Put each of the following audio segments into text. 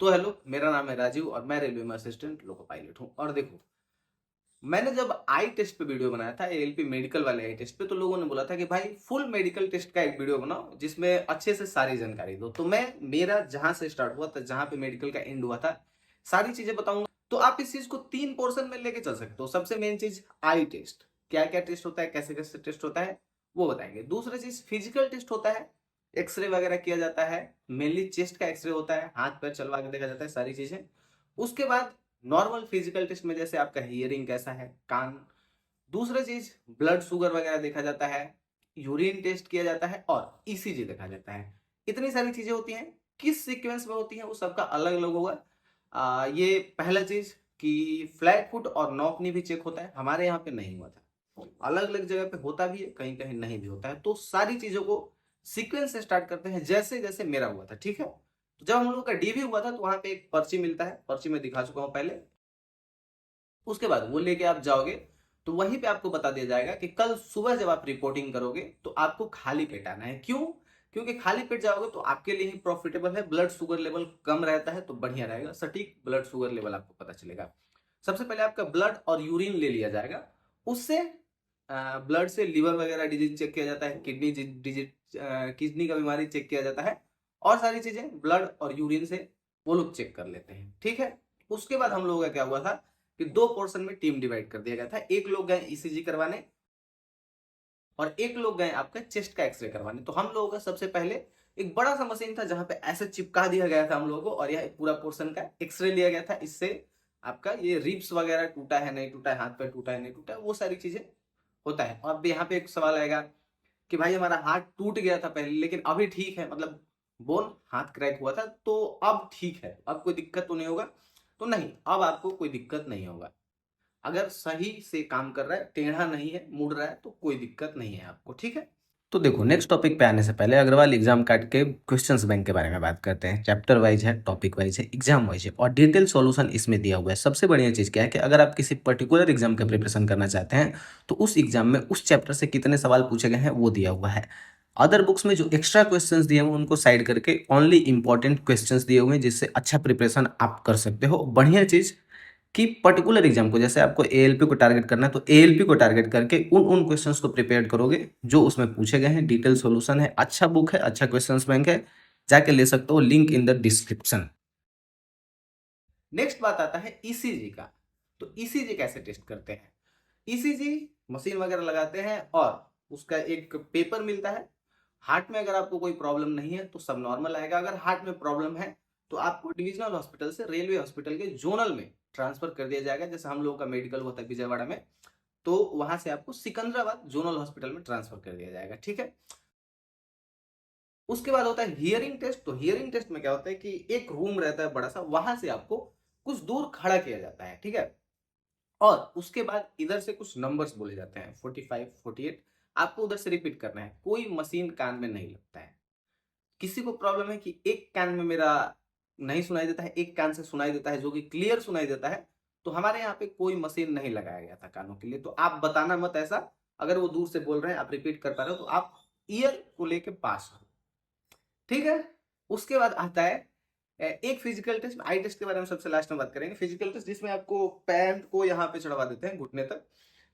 तो हेलो, मेरा नाम है राजीव और मैं रेलवे में असिस्टेंट लोको पायलट हूँ। और देखो, मैंने जब आई टेस्ट पे वीडियो बनाया था, एएलपी मेडिकल वाले आई टेस्ट पे, तो लोगों ने बोला था कि भाई फुल मेडिकल टेस्ट का एक वीडियो बनाओ जिसमें अच्छे से सारी जानकारी दो। तो मैं मेरा जहां से स्टार्ट हुआ था, जहां पे मेडिकल का एंड हुआ था, सारी चीजें बताऊंगा। तो आप इस चीज को 3 पोर्शन में लेके चल सकते हो। सबसे मेन चीज आई टेस्ट, क्या क्या टेस्ट होता है, कैसे कैसे टेस्ट होता है, वो बताएंगे। दूसरी चीज फिजिकल टेस्ट होता है, एक्सरे वगैरह किया जाता है। मेनली चेस्ट का एक्सरे होता है, हाथ पैर चलवा के देखा जाता है, सारी चीजें। उसके बाद नॉर्मल फिजिकल टेस्ट में जैसे आपका हियरिंग कैसा है, कान। दूसरा चीज ब्लड शुगर वगैरह देखा जाता है, यूरिन टेस्ट किया जाता है और ईसीजी देखा जाता है। इतनी सारी चीजें होती हैं। किस सीक्वेंस में होती हैं वो सबका अलग अलग होगा। ये पहला चीज कि फ्लैट फुट और नॉक नी भी चेक होता है, हमारे यहाँ पे नहीं हुआ था। अलग अलग जगह पे होता भी है, कहीं कहीं नहीं भी होता है। तो सारी चीजों को सीक्वेंस से स्टार्ट करते हैं, जैसे जैसे मेरा हुआ था, ठीक है। तो जब हम लोग का डीवी हुआ था तो वहां पे एक पर्ची मिलता है, पर्ची में दिखा चुका हूं पहले। उसके बाद वो लेके आप जाओगे तो वहीं पे आपको बता दिया जाएगा कि कल सुबह जब आप रिपोर्टिंग करोगे तो आपको खाली पेट आना है। क्यों? क्योंकि खाली पेट जाओगे तो आपके लिए ही प्रॉफिटेबल है। ब्लड शुगर लेवल कम रहता है तो बढ़िया रहेगा, सटीक ब्लड शुगर लेवल आपको पता चलेगा। सबसे पहले आपका ब्लड और यूरिन ले लिया जाएगा। उससे ब्लड से लिवर वगैरह डिजीज चेक किया जाता है, किडनी डिजीज, किडनी का बीमारी चेक किया जाता है। और सारी चीजें ब्लड और यूरिन से वो लोग चेक कर लेते हैं, ठीक है। उसके बाद हम लोगों का क्या हुआ था कि 2 पोर्शन में टीम डिवाइड कर दिया गया था। एक लोग गए ईसीजी करवाने और एक लोग गए आपका चेस्ट का एक्सरे करवाने। तो हम लोगों का सबसे पहले एक बड़ा सा मशीन था जहां पे ऐसे चिपका दिया गया था हम लोगों को, और यह एक पूरा पोर्शन का एक्सरे लिया गया था। इससे आपका ये रिब्स वगैरह टूटा है नहीं टूटा है, हाथ पैर टूटा है नहीं टूटा है, वो सारी चीजें होता है। और अब यहाँ पे एक सवाल आएगा कि भाई हमारा हाथ टूट गया था पहले लेकिन अभी ठीक है, मतलब बोन हाथ क्रैक हुआ था तो अब ठीक है, अब कोई दिक्कत तो नहीं होगा। तो नहीं, अब आपको कोई दिक्कत नहीं होगा। अगर सही से काम कर रहा है, टेढ़ा नहीं है, मुड़ रहा है, तो कोई दिक्कत नहीं है आपको, ठीक है। तो देखो, नेक्स्ट टॉपिक पे आने से पहले अग्रवाल एग्जाम काट के क्वेश्चंस बैंक के बारे में बात करते हैं। चैप्टर वाइज है, टॉपिक वाइज है, एग्जाम वाइज है और डिटेल सॉल्यूशन इसमें दिया हुआ है। सबसे बढ़िया चीज़ क्या है कि अगर आप किसी पर्टिकुलर एग्जाम का प्रिपरेशन करना चाहते हैं तो उस एग्जाम में उस चैप्टर से कितने सवाल पूछे गए हैं वो दिया हुआ है। अदर बुक्स में जो एक्स्ट्रा क्वेश्चंस दिए हुए हैं उनको साइड करके ओनली इंपॉर्टेंट क्वेश्चंस दिए हुए हैं, जिससे अच्छा प्रिपरेशन आप कर सकते हो। बढ़िया चीज़ कि पर्टिकुलर एग्जाम को, जैसे आपको एएलपी को टारगेट करना है तो एएलपी को टारगेट करके उन उन क्वेश्चंस को प्रिपेयर करोगे जो उसमें पूछे गए हैं। डिटेल सॉल्यूशन है, अच्छा बुक है, अच्छा क्वेश्चंस बैंक है, जाके ले सकते हो, link in the description. Next बात आता है ईसीजी का। तो ईसीजी कैसे टेस्ट करते हैं? ईसीजी मशीन वगैरह लगाते हैं और उसका एक पेपर मिलता है। हार्ट में अगर आपको कोई प्रॉब्लम नहीं है तो सब नॉर्मल आएगा। अगर हार्ट में प्रॉब्लम है तो आपको डिविजनल हॉस्पिटल से रेलवे हॉस्पिटल के जोनल में ट्रांसफर कर दिया जाएगा। जैसे हम लोगों का मेडिकल होता है विजयवाड़ा में, तो वहां से आपको सिकंदराबाद जोनल हॉस्पिटल में ट्रांसफर कर दिया जाएगा, ठीक है। उसके बाद होता है हियरिंग टेस्ट। तो हियरिंग टेस्ट में क्या होता है कि एक रूम रहता है बड़ा सा, वहां से आपको कुछ दूर खड़ा किया जाता है, ठीक है। और उसके बाद इधर से कुछ नंबर्स बोले जाते हैं, 45 48, आपको उधर से रिपीट करना है। कोई मशीन कान में नहीं लगता है। किसी को प्रॉब्लम है कि एक कान में मेरा नहीं सुनाई देता है, एक कान से सुनाई देता है जो कि क्लियर सुनाई देता है, तो हमारे यहाँ पे कोई मशीन नहीं लगाया गया था कानों के लिए। तो आप बताना मत ऐसा। अगर वो दूर से बोल रहे हैं, आप रिपीट कर पा रहे हो, तो आप ईयर को लेके पास हो, ठीक है। उसके बाद आता है एक फिजिकल टेस्ट। आई टेस्ट के बारे में सबसे लास्ट में बात करेंगे। फिजिकल टेस्ट जिसमें आपको पैंट को यहाँ पे चढ़वा देते हैं घुटने तक,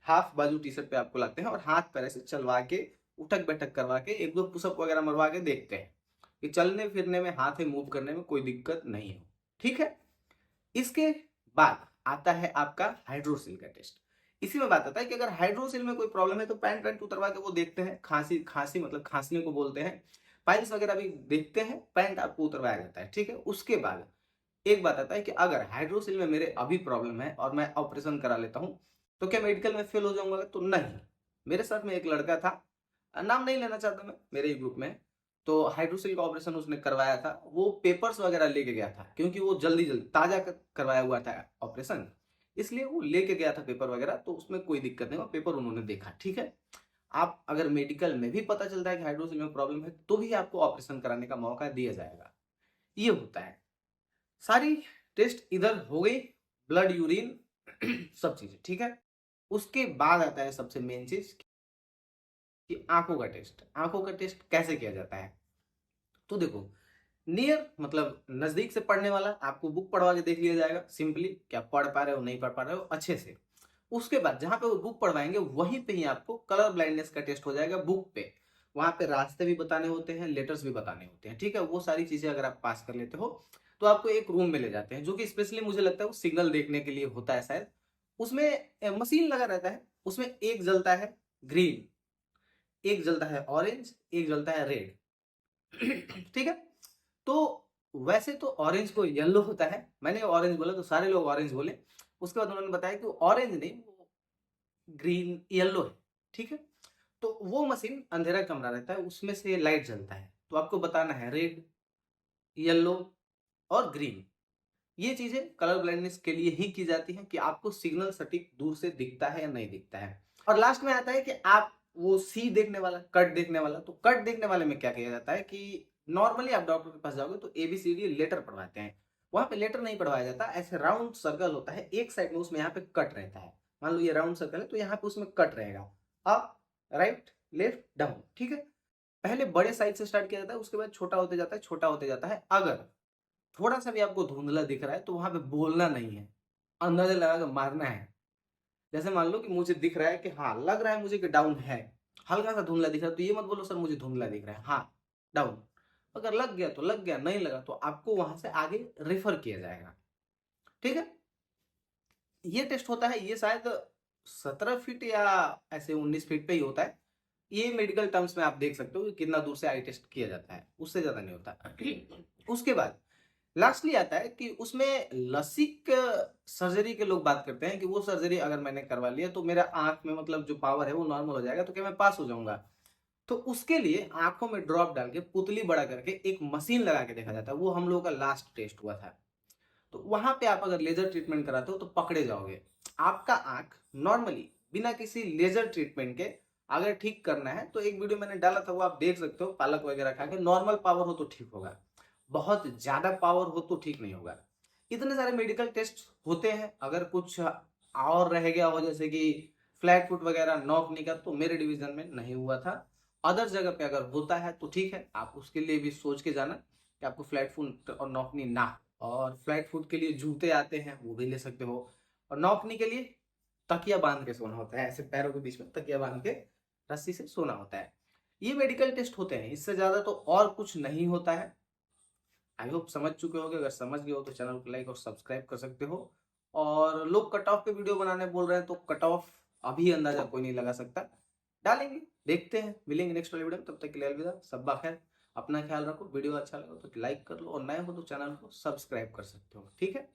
हाफ बाजू टी शर्ट पे आपको लाते हैं और हाथ पैर ऐसे चलवा के उठक बैठक करवा के एक दो पुशअप वगैरह मरवा के देखते हैं कि चलने फिरने में, हाथ में मूव करने में कोई दिक्कत नहीं हो, ठीक है। इसके बाद आता है आपका हाइड्रोसिल का टेस्ट। इसी में बात आता है कि अगर हाइड्रोसिल में कोई प्रॉब्लम है तो पैंट वैंट उतरवा के वो देखते हैं। खांसी खांसी मतलब खांसने को बोलते हैं। पाइल्स वगैरह भी देखते हैं, पैंट आपको उतरवाया जाता है, ठीक है। उसके बाद एक बात आता है कि अगर हाइड्रोसिल में मेरे अभी प्रॉब्लम है और मैं ऑपरेशन करा लेता हूं तो क्या मेडिकल में फेल हो जाऊंगा? तो नहीं। मेरे साथ में एक लड़का था, नाम नहीं लेना चाहता मैं, मेरे ही ग्रुप में। तो हाइड्रोसिल का ऑपरेशन उसने करवाया था। वो पेपर्स वगैरह लेके गया था क्योंकि वो जल्दी जल्दी ताजा करवाया हुआ था ऑपरेशन, इसलिए वो लेके गया था पेपर वगैरह। तो उसमें कोई दिक्कत नहीं, वो पेपर उन्होंने देखा, ठीक है। आप अगर मेडिकल में भी पता चलता है कि हाइड्रोसिल में प्रॉब्लम है तो भी आपको ऑपरेशन कराने का मौका दिया जाएगा। ये होता है। सारी टेस्ट इधर हो गई, ब्लड यूरिन सब चीजें, ठीक है। उसके बाद आता है सबसे मेन चीज कि आंखों का टेस्ट। आंखों का टेस्ट कैसे किया जाता है? तो देखो, नियर मतलब नजदीक से पढ़ने वाला, आपको बुक पढ़वा के देख लिया जाएगा सिंपली कि आप पढ़ पा रहे हो नहीं पढ़ पा रहे हो अच्छे से। उसके बाद जहां पे वो बुक पढ़वाएंगे वहीं पे ही आपको कलर ब्लाइंडनेस का टेस्ट हो जाएगा बुक पे। वहां पे रास्ते भी बताने होते हैं, लेटर्स भी बताने होते हैं, ठीक है। वो सारी चीजें अगर आप पास कर लेते हो तो आपको एक रूम में ले जाते हैं, जो कि स्पेशली मुझे लगता है वो सिग्नल देखने के लिए होता है शायद। उसमें मशीन लगा रहता है, उसमें एक जलता है ग्रीन, एक जलता है ऑरेंज, एक जलता है रेड। ठीक है। तो वैसे तो ऑरेंज को येलो होता है, मैंने ऑरेंज बोला तो सारे लोग ऑरेंज बोले। उसके बाद उन्होंने बताया कि ऑरेंज नहीं, वो ग्रीन येलो है, ठीक है। तो वो मशीन अंधेरा कमरा रहता है, उसमें से लाइट जलता है, तो आपको बताना है रेड, येलो और ग्रीन। ये चीजें कलर ब्लाइंडनेस के लिए ही की जाती हैं कि आपको सिग्नल सटीक दूर से दिखता है या नहीं दिखता है। और लास्ट में आता है कि आप वो सी देखने वाला, कट देखने वाला। तो कट देखने वाले में क्या किया जाता है कि नॉर्मली आप डॉक्टर के पास जाओगे तो एबीसीडी लेटर पढ़वाते हैं, वहां पे लेटर नहीं पढ़वाया जाता, ऐसे राउंड सर्कल होता है एक साइड में, उसमें यहाँ पे कट रहता है। मान लो ये राउंड सर्कल है तो यहाँ पे उसमें कट रहेगा, अप राइट लेफ्ट डाउन, ठीक है। पहले बड़े साइज से स्टार्ट किया जाता है, उसके बाद छोटा होते जाता है, छोटा होते जाता है। अगर थोड़ा सा भी आपको धुंधला दिख रहा है तो वहां पे बोलना नहीं है, अंदाजा लगा कर मारना है। जैसे मान लो कि मुझे दिख रहा है कि हाँ लग रहा है मुझे कि डाउन है, हल्का सा धुंधला दिख रहा है, तो ये मत बोलो सर मुझे धुंधला दिख रहा है, हाँ डाउन। अगर लग गया तो लग गया, नहीं लगा तो आपको वहां से आगे रेफर किया जाएगा, ठीक है। ये टेस्ट होता है, ये शायद 17 फीट या ऐसे 19 फीट पे ही होता है। ये मेडिकल टर्म्स में आप देख सकते हो कि कितना दूर से आई टेस्ट किया जाता है, उससे ज्यादा नहीं होता। उसके बाद लास्टली आता है कि उसमें लसिक सर्जरी के लोग बात करते हैं कि वो सर्जरी अगर मैंने करवा लिया तो मेरा आंख में मतलब जो पावर है वो नॉर्मल हो जाएगा, तो क्या मैं पास हो जाऊंगा। तो उसके लिए आंखों में ड्रॉप डाल के पुतली बड़ा करके एक मशीन लगा के देखा जाता है, वो हम लोगों का लास्ट टेस्ट हुआ था। तो वहां पे आप अगर लेजर ट्रीटमेंट कराते हो तो पकड़े जाओगे। आपका आंख नॉर्मली बिना किसी लेजर ट्रीटमेंट के अगर ठीक करना है तो एक वीडियो मैंने डाला था, वो आप देख सकते हो, पालक वगैरह खा के नॉर्मल पावर हो तो ठीक होगा, बहुत ज्यादा पावर हो तो ठीक नहीं होगा। इतने सारे मेडिकल टेस्ट होते हैं, अगर कुछ और रह गया हो जैसे कि फ्लैट फुट वगैरह नॉक नी का, तो मेरे डिवीजन में नहीं हुआ था। अदर जगह पे अगर होता है तो ठीक है, आप उसके लिए भी सोच के जाना कि आपको फ्लैट फुट और नॉकनी ना हो। और फ्लैट फुट के लिए जूते आते हैं, वो भी ले सकते हो। और नॉकनी के लिए तकिया बांध के सोना होता है, ऐसे पैरों के बीच में तकिया बांध के रस्सी से सोना होता है। ये मेडिकल टेस्ट होते हैं, इससे ज्यादा तो और कुछ नहीं होता है। आई होप समझ चुके होगे, अगर समझ गए हो तो चैनल को लाइक और सब्सक्राइब कर सकते हो। और लोग कट ऑफ पे वीडियो बनाने बोल रहे हैं, तो कट ऑफ अभी अंदाजा कोई नहीं लगा सकता, डालेंगे, देखते हैं, मिलेंगे नेक्स्ट वाले वीडियो में। तब तक के लिए अलविदा, सब्बा खैर, अपना ख्याल रखो। वीडियो अच्छा लगा तो लाइक कर लो और नए हो तो चैनल को सब्सक्राइब कर सकते हो, ठीक है।